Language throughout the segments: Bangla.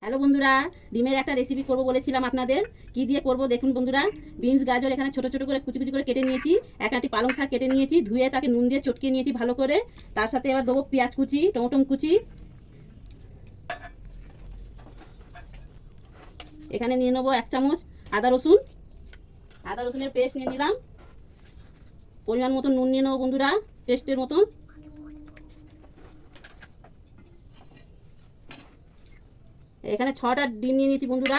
হ্যালো বন্ধুরা, ডিমের একটা রেসিপি করব বলেছিলাম আপনাদের। কি দিয়ে করব দেখুন বন্ধুরা। বিনস গাজর এখানে ছোট ছোট করে কুচি কুচি করে কেটে নিয়েছি। এক আটি পালং শাক কেটে নিয়েছি, ধুয়ে তাকে নুন দিয়ে চটকিয়ে নিয়েছি ভালো করে। তার সাথে এবার দেবো পেঁয়াজ কুচি, টমেটো কুচি। এখানে নিয়ে নেবো 1 চামচ আদা রসুনের পেস্ট নিয়ে নিলাম। পরিমাণ মতো নুন নিয়ে নেবো বন্ধুরা, টেস্টের মতন। এখানে 6টা ডিম নিয়ে নিয়েছি বন্ধুরা।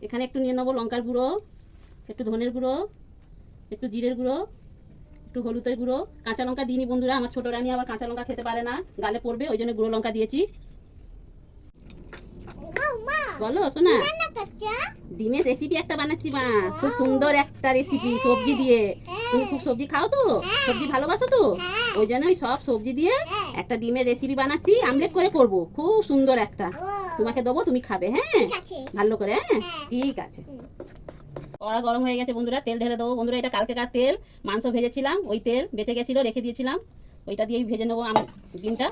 এখানে একটু নিয়ে নেবো লঙ্কার গুঁড়ো, একটু ধনের গুঁড়ো, একটু জিরের গুঁড়ো, একটু হলুদের গুঁড়ো। কাঁচা লঙ্কা দিইনি বন্ধুরা, আমার ছোটো রানী আবার কাঁচা লঙ্কা খেতে পারে না, গালে পড়বে, ওই জন্য গুঁড়ো লঙ্কা দিয়েছি। বলো শোনা, ডিমের রেসিপি একটা বানাচ্ছি মা, খুব সুন্দর একটা রেসিপি সবজি দিয়ে। তুমি খুব সবজি খাও তো, সবজি ভালোবাসো তো, ওই জন্য ওই সব সবজি দিয়ে একটা ডিমের রেসিপি বানাচ্ছি, আমলেট করে করবো, খুব সুন্দর একটা। তোমাকে দেবো, তুমি খাবে, হ্যাঁ ভালো করে, হ্যাঁ ঠিক আছে। কড়া গরম হয়ে গেছে বন্ধুরা, তেল ঢেলে দেবো বন্ধুরা। এটা কালকেকার তেল, মাংস ভেজেছিলাম, ওই তেল বেঁচে গেছিলো, রেখে দিয়েছিলাম, ওইটা দিয়েই ভেজে নেবো ডিমটা।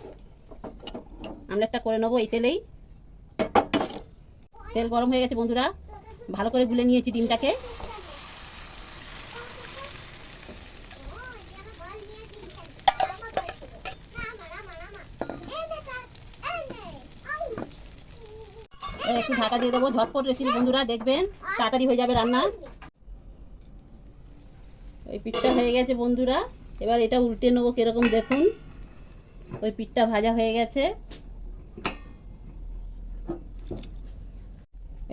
আমলেটটা করে নেবো এই তেলেই। তেল গরম হয়ে গেছে বন্ধুরা, ভালো করে গুলে নিয়েছি ডিমটাকে। একটু ঢাকা দিয়ে দেবো, ঝটপট রেসিপি বন্ধুরা, দেখবেন তাড়াতাড়ি হয়ে যাবে রান্না। ওই পিঠটা হয়ে গেছে বন্ধুরা, এবার এটা উল্টে নেবো কিরকম দেখুন। ওই পিঠটা ভাজা হয়ে গেছে,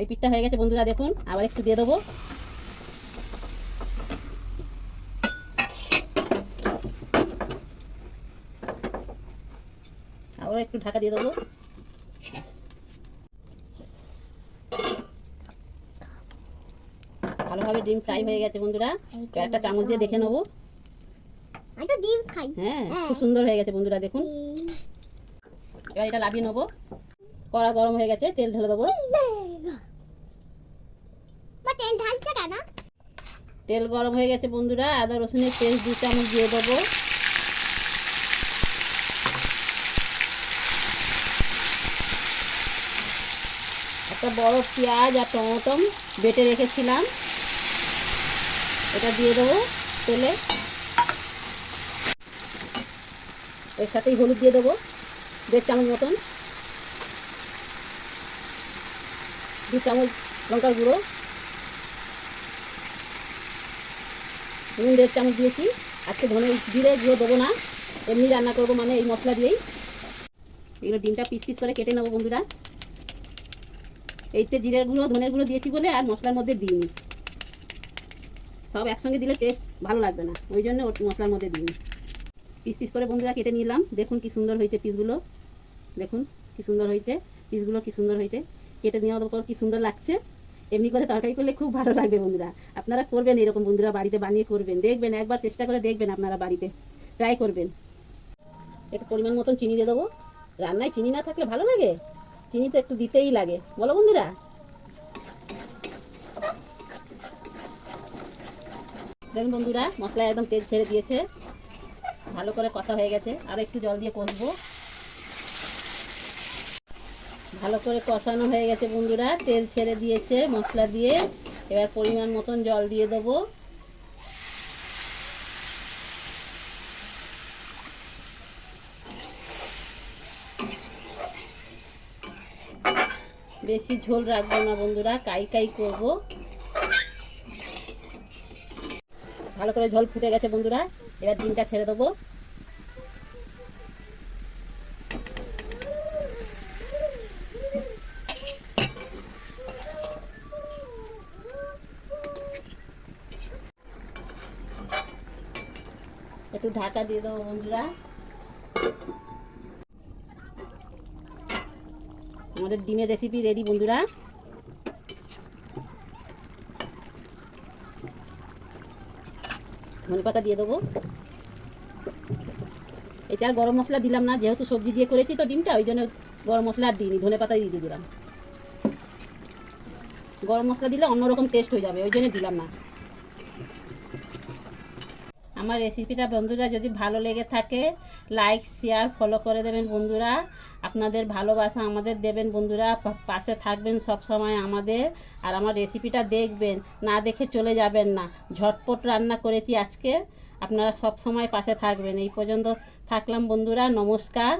এই পিঠটা হয়ে গেছে বন্ধুরা দেখুন। আবার একটু দিয়ে দেবো। আবার একটু ঢাকা দিয়ে দেবো। ভালোভাবে ডিম ফ্রাই হয়ে গেছে বন্ধুরা, একটা চামচ দিয়ে দেখে নেবো। হ্যাঁ খুব সুন্দর হয়ে গেছে বন্ধুরা দেখুন। এবার এটা লাভিয়ে নেবো। কড়া গরম হয়ে গেছে, তেল ঢেলে দেবো। তেল গরম হয়ে গেছে বন্ধুরা, আদা রসুনের পেস্ট 2 চামচ দিয়ে দেবো। একটা বড় পেঁয়াজ আর টমেটো বেটে রেখেছিলাম, এটা দিয়ে দেবো তেলে। এর সাথেই হলুদ দিয়ে দেবো 1.5 চামচ মতন, 2 চামচ লঙ্কার গুঁড়ো, নুন 1.5 চামচ দিয়েছি। আজকে ধনে জিরে গুঁড়ো দেবো না, এমনি রান্না করবো, মানে এই মশলা দিয়েই। এগুলো ডিমটা পিস পিস করে কেটে নেবো বন্ধুরা। এইতে জিরের গুঁড়ো ধনের গুঁড়ো দিয়েছি বলে আর মশলার মধ্যে দিইনি, সব একসঙ্গে দিলে টেস্ট ভালো লাগবে না, ওই জন্য মশলার মধ্যে দিইনি। পিস পিস করে বন্ধুরা কেটে নিলাম, দেখুন কি সুন্দর হয়েছে পিসগুলো, দেখুন কি সুন্দর হয়েছে পিসগুলো, কি সুন্দর হয়েছে। কেটে নেওয়ার পর কি সুন্দর লাগছে। এমনি করে তরকারি করলে খুব ভালো লাগবে বন্ধুরা, আপনারা করবেন এরকম বন্ধুরা, বাড়িতে বানিয়ে করবেন, দেখবেন একবার চেষ্টা করে দেখবেন, আপনারা বাড়িতে ট্রাই করবেন। একটু পরিমাণ মতন চিনি দিয়ে দেবো, রান্নায় চিনি না থাকলে ভালো লাগে, চিনি তো একটু দিতেই লাগে, বলো বন্ধুরা। দেখুন বন্ধুরা, মশলা একদম তেল ছেড়ে দিয়েছে, ভালো করে কষা হয়ে গেছে। আর একটু জল দিয়ে কষবো। ভালো করে কষানো হয়ে গেছে বন্ধুরা, তেল ছেড়ে দিয়েছে মশলা দিয়ে। এবার পরিমাণ মতন জল দিয়ে দেবো। বেশি ঝোল রাখবো না বন্ধুরা, কাই কাই করবো। ভালো করে ঝোল ফুটে গেছে বন্ধুরা, এবার ডিমটা ছেড়ে দেবো। একটু ঢাকা দিয়ে দেবো বন্ধুরা। আমাদের ডিমের রেসিপি রেডি বন্ধুরা। ধনেপাতা দিয়ে দেবো। এটা আর গরম মশলা দিলাম না, যেহেতু সবজি দিয়ে করেছি তো ডিমটা, ওই জন্য গরম মশলা আর দিইনি, ধনেপাতা দিয়ে দিলাম। গরম মশলা দিলে অন্যরকম টেস্ট হয়ে যাবে, ওই জন্য দিলাম না। আমার রেসিপিটা বন্ধুরা যদি ভালো লেগে থাকে লাইক শেয়ার ফলো করে দেবেন বন্ধুরা। আপনাদের ভালোবাসা আমাদের দেবেন বন্ধুরা, পাশে থাকবেন সব সময় আমাদের। আর আমার রেসিপিটা দেখবেন, না দেখে চলে যাবেন না। ঝটপট রান্না করেছি আজকে, আপনারা সব সময় পাশে থাকবেন। এই পর্যন্ত থাকলাম বন্ধুরা, নমস্কার।